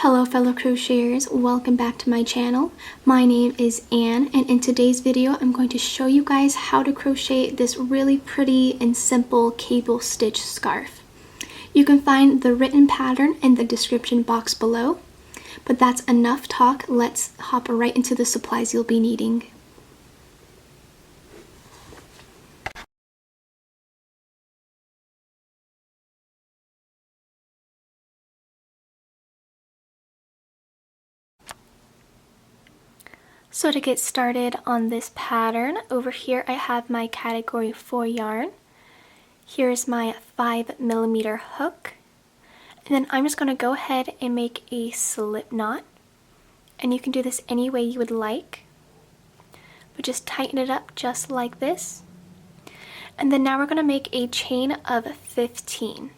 Hello fellow crocheters, welcome back to my channel. My name is Anne, and in today's video I'm going to show you guys how to crochet this really pretty and simple cable stitch scarf. You can find the written pattern in the description box below, but that's enough talk. Let's hop right into the supplies you'll be needing. So to get started on this pattern, over here I have my category 4 yarn. Here's my 5mm hook. And then I'm just going to go ahead and make a slip knot. And you can do this any way you would like. But just tighten it up just like this. And then now we're going to make a chain of 15.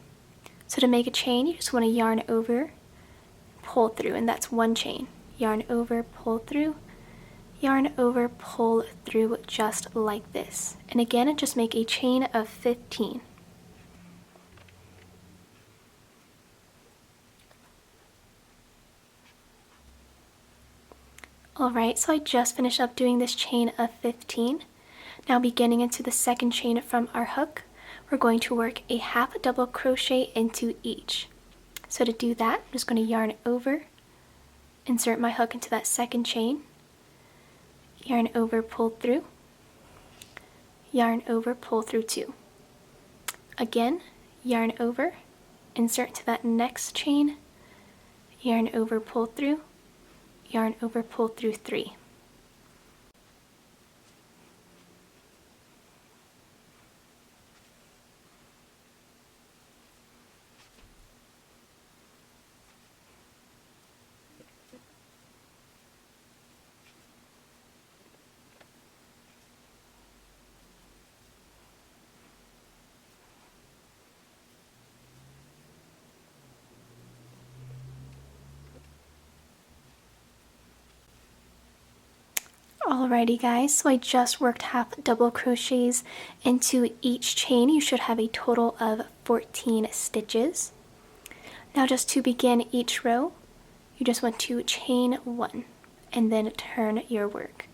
So to make a chain, you just want to yarn over, pull through, and that's one chain. Yarn over, pull through. Yarn over, pull through just like this. And again, just make a chain of 15. Alright, so I just finished up doing this chain of 15. Now beginning into the second chain from our hook, we're going to work a half double crochet into each. So to do that, I'm just going to yarn over, insert my hook into that second chain, yarn over, pull through, yarn over, pull through 2. Again, yarn over, insert into that next chain, yarn over, pull through, yarn over, pull through 3. Alrighty guys, so I just worked half double crochets into each chain. You should have a total of 14 stitches. Now just to begin each row, you just want to chain 1 and then turn your work.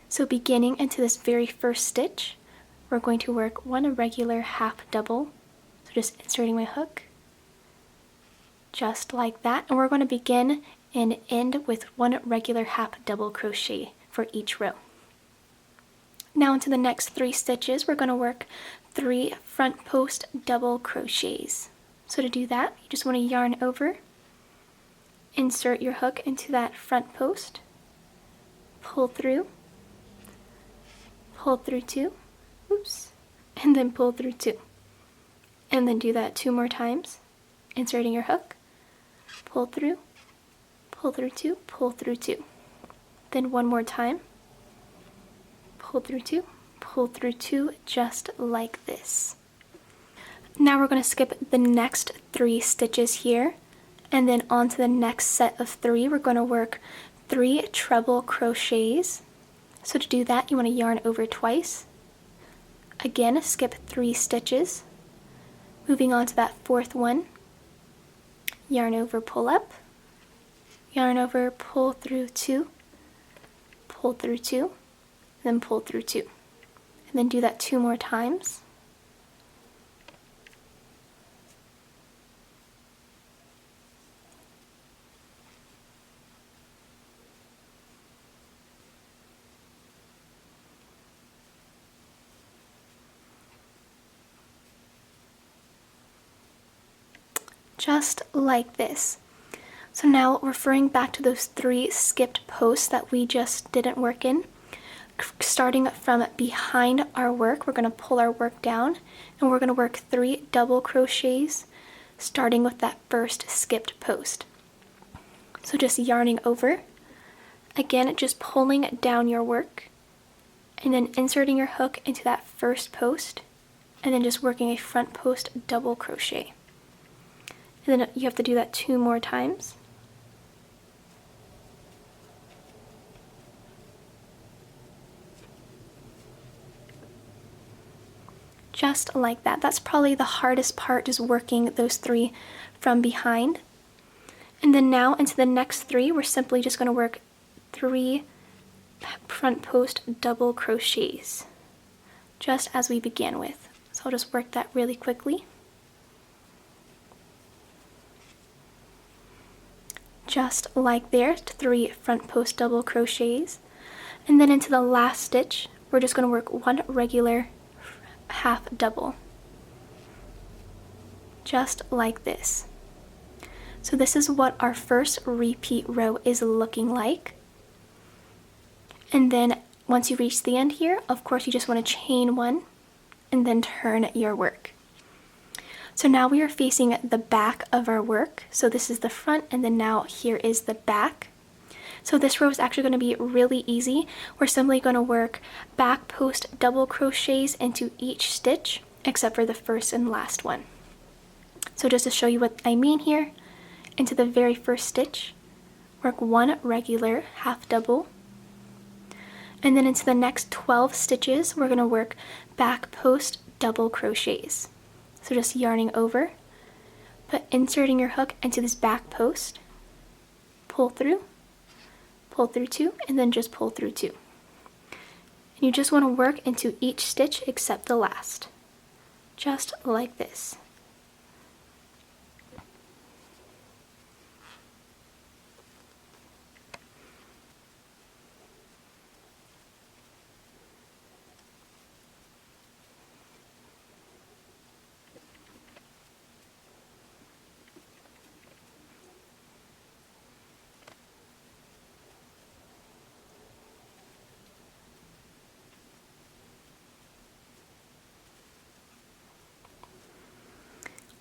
So beginning into this very first stitch, we're going to work one regular half double. So just inserting my hook, just like that. And we're going to begin and end with one regular half double crochet for each row. Now into the next 3 stitches, we're going to work 3 front post double crochets. So to do that, you just want to yarn over, insert your hook into that front post, pull through 2, oops, and then pull through 2. And then do that 2 more times, inserting your hook, pull through 2, pull through 2. Then one more time, pull through 2, just like this. Now we're going to skip the next 3 stitches here, and then on to the next set of 3. We're going to work 3 treble crochets. So to do that, you want to yarn over twice. Again, skip 3 stitches. Moving on to that 4th one, yarn over, pull up, yarn over, pull through 2, pull through 2, then pull through 2. And then do that 2 more times. Just like this. So now referring back to those 3 skipped posts that we just didn't work in, starting from behind our work, we're going to pull our work down and we're going to work 3 double crochets starting with that first skipped post. So just yarning over, again just pulling down your work and then inserting your hook into that first post and then just working a front post double crochet. And then you have to do that 2 more times. Just like that. That's probably the hardest part, just working those 3 from behind. And then now into the next 3, we're simply just going to work 3 front post double crochets, just as we began with. So I'll just work that really quickly. Just like there, 3 front post double crochets. And then into the last stitch, we're just going to work 1 regular half double. Just like this. So this is what our first repeat row is looking like. And then once you reach the end here, of course you just want to chain 1 and then turn your work. So now we are facing the back of our work. So this is the front, and then now here is the back. So this row is actually going to be really easy. We're simply going to work back post double crochets into each stitch except for the first and last one. So just to show you what I mean here, into the very first stitch, work 1 regular half double, and then into the next 12 stitches we're going to work back post double crochets. So just yarning over, but inserting your hook into this back post, pull through 2, and then just pull through 2. And you just want to work into each stitch except the last, just like this.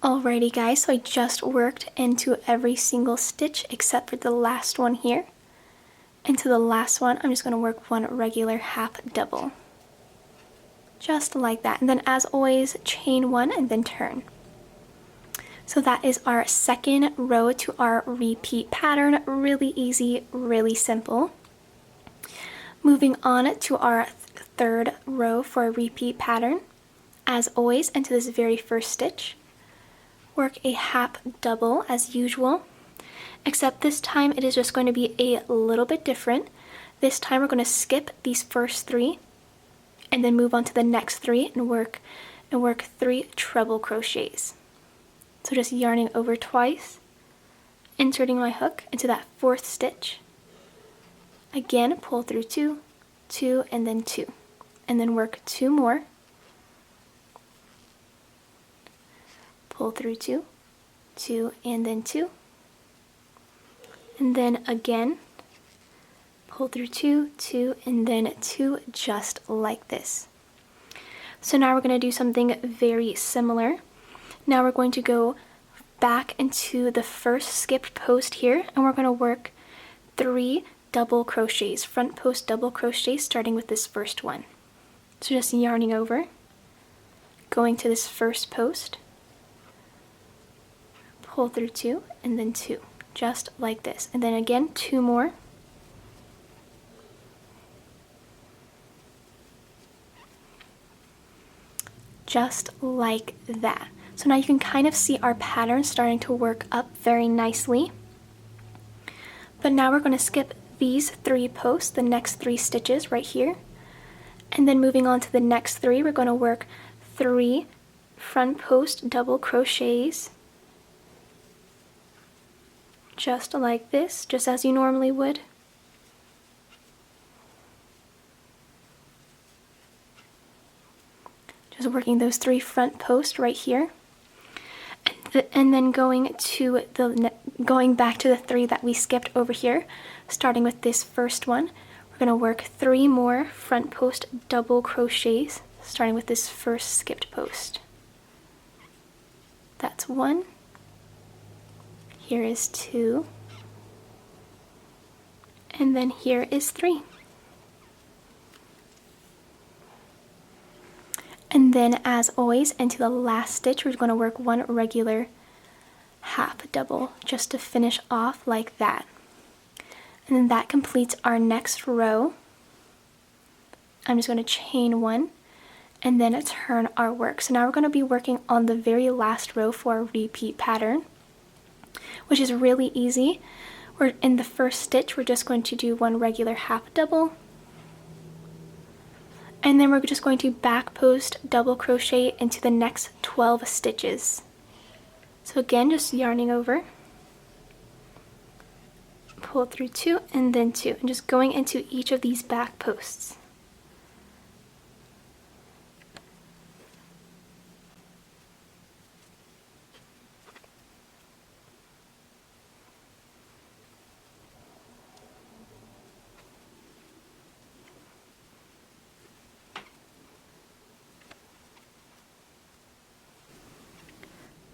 Alrighty guys, so I just worked into every single stitch except for the last one here. Into the last one, I'm just going to work 1 regular half double. Just like that. And then as always, chain 1 and then turn. So that is our second row to our repeat pattern. Really easy, really simple. Moving on to our third row for a repeat pattern. As always, into this very first stitch, work a half double as usual, except this time it is just going to be a little bit different. This time we're going to skip these first 3 and then move on to the next 3 and work 3 treble crochets. So just yarning over twice, inserting my hook into that 4th stitch. Again, pull through 2, 2, and then 2, and then work 2 more. Pull through 2, 2, and then 2, and then again pull through 2, 2, and then 2, just like this. So now we're going to do something very similar. Now we're going to go back into the first skipped post here, and we're going to work 3 double crochets, front post double crochets, starting with this first one. So just yarning over, going to this first post, pull through 2, and then 2, just like this. And then again, 2 more. Just like that. So now you can kind of see our pattern starting to work up very nicely. But now we're going to skip these 3 posts, the next 3 stitches right here. And then moving on to the next 3, we're going to work 3 front post double crochets, just like this, just as you normally would. Just working those 3 front posts right here, and then going back to the 3 that we skipped over here, starting with this first one. We're going to work 3 more front post double crochets, starting with this first skipped post. That's 1. Here is 2, and then here is 3. And then as always, into the last stitch, we're going to work 1 regular half double just to finish off like that. And then that completes our next row. I'm just going to chain 1 and then turn our work. So now we're going to be working on the very last row for our repeat pattern. which is really easy. In the first stitch, we're just going to do one regular half double, and then we're just going to back post double crochet into the next 12 stitches. So again, just yarning over, pull through 2 and then 2, and just going into each of these back posts.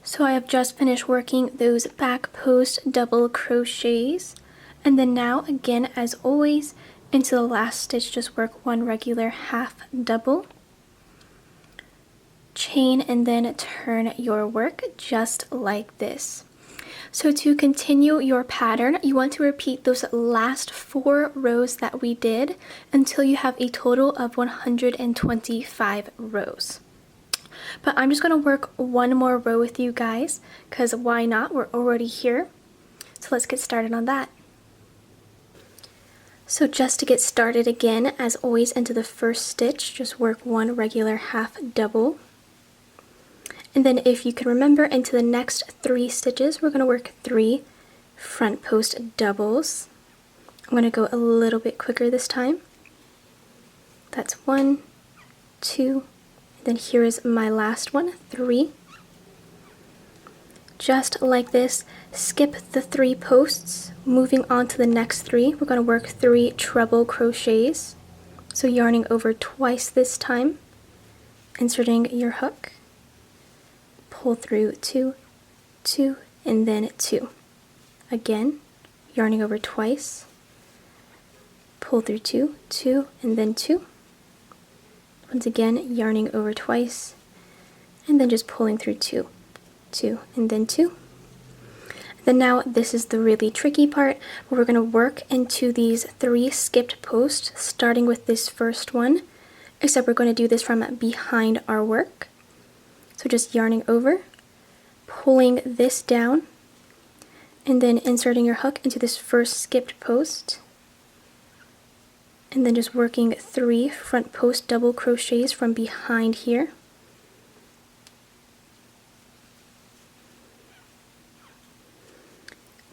So I have just finished working those back post double crochets, and then now again, as always, into the last stitch, just work one regular half double, chain, and then turn your work just like this. So to continue your pattern, you want to repeat those last 4 rows that we did until you have a total of 125 rows. But I'm just going to work one more row with you guys, because why not? We're already here. So let's get started on that. So just to get started again, as always, into the first stitch, just work one regular half double. And then if you can remember, into the next 3 stitches, we're going to work 3 front post doubles. I'm going to go a little bit quicker this time. That's 1, 2, then here is my last one, 3. Just like this, skip the 3 posts, moving on to the next 3. We're going to work 3 treble crochets. So yarning over twice this time, inserting your hook, pull through 2, 2, and then 2. Again, yarning over twice, pull through 2, 2, and then 2. Once again, yarning over twice, and then just pulling through 2, 2, and then 2. Then now, this is the really tricky part, where we're going to work into these 3 skipped posts, starting with this first one, except we're going to do this from behind our work. So just yarning over, pulling this down, and then inserting your hook into this first skipped post, and then just working 3 front post double crochets from behind here.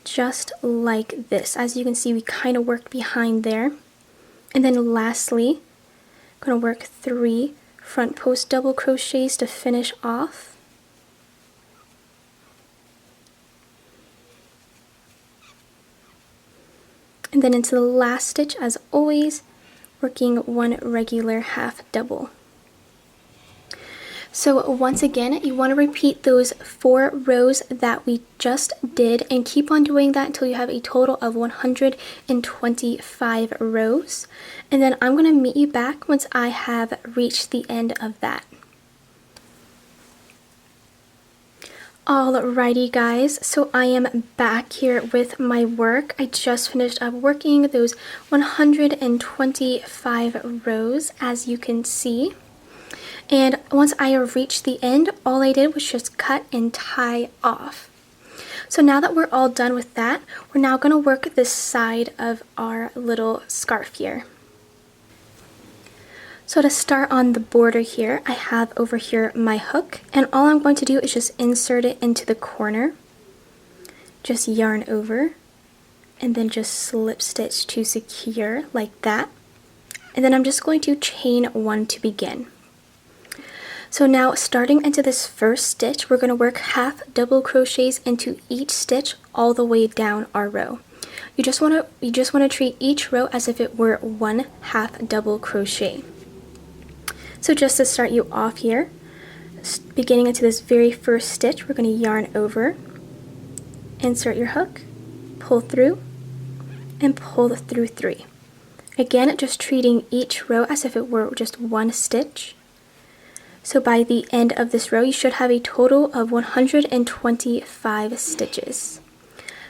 Just like this. As you can see, we kind of worked behind there. And then lastly, I'm going to work 3 front post double crochets to finish off. And then into the last stitch, as always, working one regular half double. So once again, you want to repeat those 4 rows that we just did, and keep on doing that until you have a total of 125 rows. And then I'm going to meet you back once I have reached the end of that. Alrighty guys, so I am back here with my work. I just finished up working those 125 rows, as you can see. And once I reached the end, all I did was just cut and tie off. So now that we're all done with that, we're now going to work this side of our little scarf here. So to start on the border here, I have over here my hook, and all I'm going to do is just insert it into the corner, just yarn over, and then just slip stitch to secure like that. And then I'm just going to chain 1 to begin. So now, starting into this first stitch, we're going to work half double crochets into each stitch all the way down our row. You just want to treat each row as if it were one half double crochet. So just to start you off here, beginning into this very first stitch, we're going to yarn over, insert your hook, pull through, and pull through 3. Again, just treating each row as if it were just one stitch. So by the end of this row, you should have a total of 125 stitches.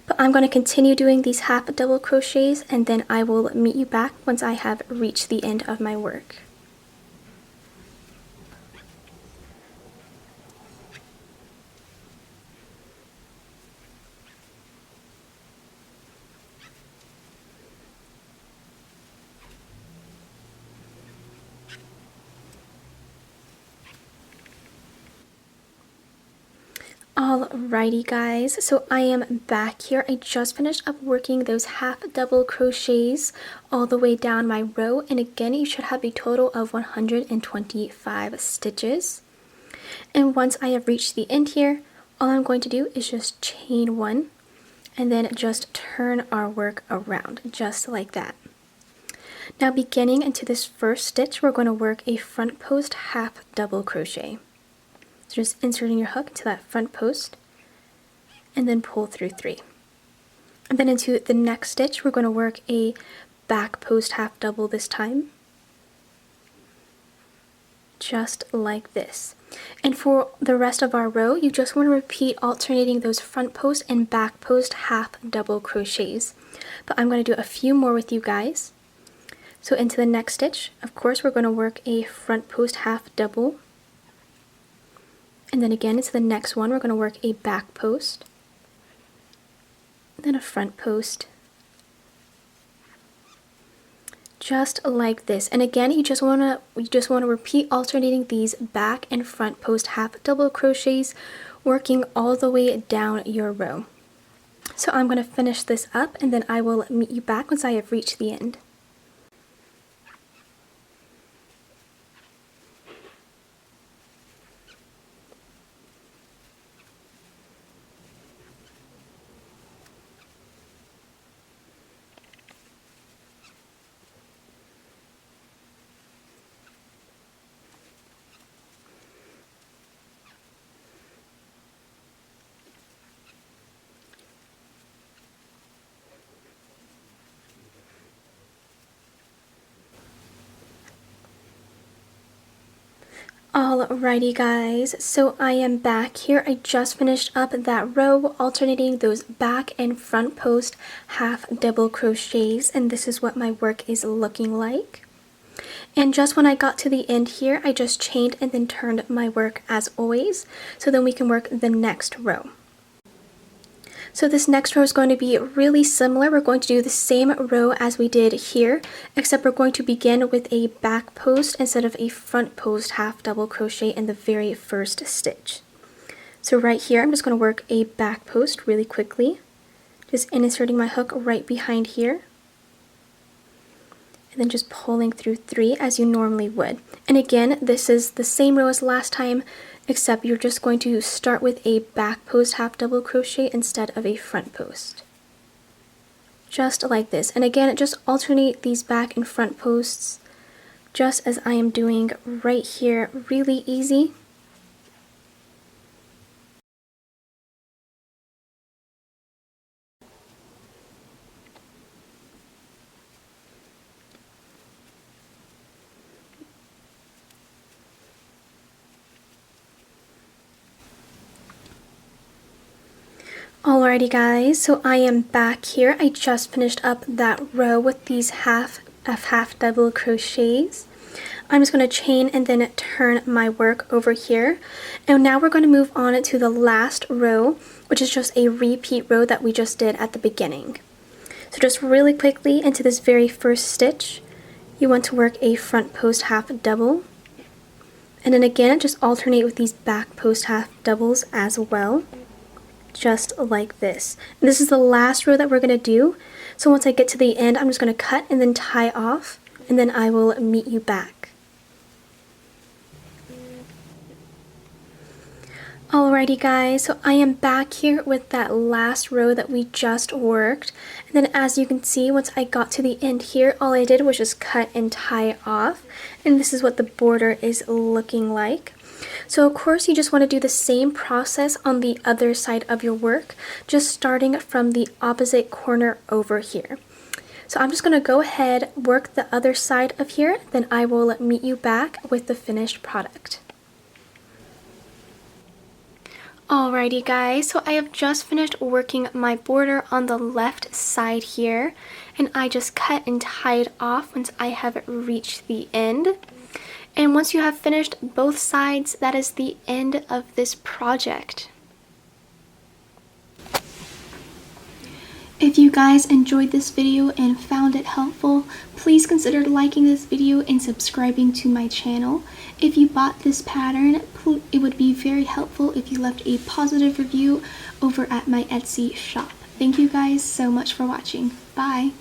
But I'm going to continue doing these half double crochets, and then I will meet you back once I have reached the end of my work. Alrighty guys, so I am back here. I just finished up working those half double crochets all the way down my row, and again you should have a total of 125 stitches. And once I have reached the end here, all I'm going to do is just chain one and then just turn our work around just like that. Now beginning into this first stitch, we're going to work a front post half double crochet. So just inserting your hook into that front post and then pull through 3. And then into the next stitch, we're going to work a back post half double this time. Just like this. And for the rest of our row, you just want to repeat alternating those front post and back post half double crochets. But I'm going to do a few more with you guys. So into the next stitch, of course, we're going to work a front post half double. And then again into the next one, we're going to work a back post, then a front post, just like this. And again, you just want to repeat alternating these back and front post half double crochets, working all the way down your row. So I'm going to finish this up, and then I will meet you back once I have reached the end. Alrighty guys, so I am back here. I just finished up that row alternating those back and front post half double crochets, and this is what my work is looking like. And just when I got to the end here, I just chained and then turned my work as always, so then we can work the next row. So this next row is going to be really similar. We're going to do the same row as we did here, except we're going to begin with a back post instead of a front post half double crochet in the very first stitch. So right here, I'm just going to work a back post really quickly, just inserting my hook right behind here, and then just pulling through 3 as you normally would. And again, this is the same row as last time, except you're just going to start with a back post half double crochet instead of a front post. Just like this. And again, just alternate these back and front posts, just as I am doing right here. Really easy. Alrighty guys, so I am back here. I just finished up that row with these half double crochets. I'm just going to chain and then turn my work over here. And now we're going to move on to the last row, which is just a repeat row that we just did at the beginning. So just really quickly into this very first stitch, you want to work a front post half double. And then again, just alternate with these back post half doubles as well. Just like this. And this is the last row that we're going to do. So once I get to the end, I'm just going to cut and then tie off, and then I will meet you back. Alrighty guys, so I am back here with that last row that we just worked. And then as you can see, once I got to the end here, all I did was just cut and tie off. And this is what the border is looking like. So of course you just want to do the same process on the other side of your work, just starting from the opposite corner over here. So I'm just going to go ahead, work the other side of here, then I will meet you back with the finished product. Alrighty guys, so I have just finished working my border on the left side here, and I just cut and tied off once I have reached the end. And once you have finished both sides, that is the end of this project. If you guys enjoyed this video and found it helpful, please consider liking this video and subscribing to my channel. If you bought this pattern, it would be very helpful if you left a positive review over at my Etsy shop. Thank you guys so much for watching. Bye!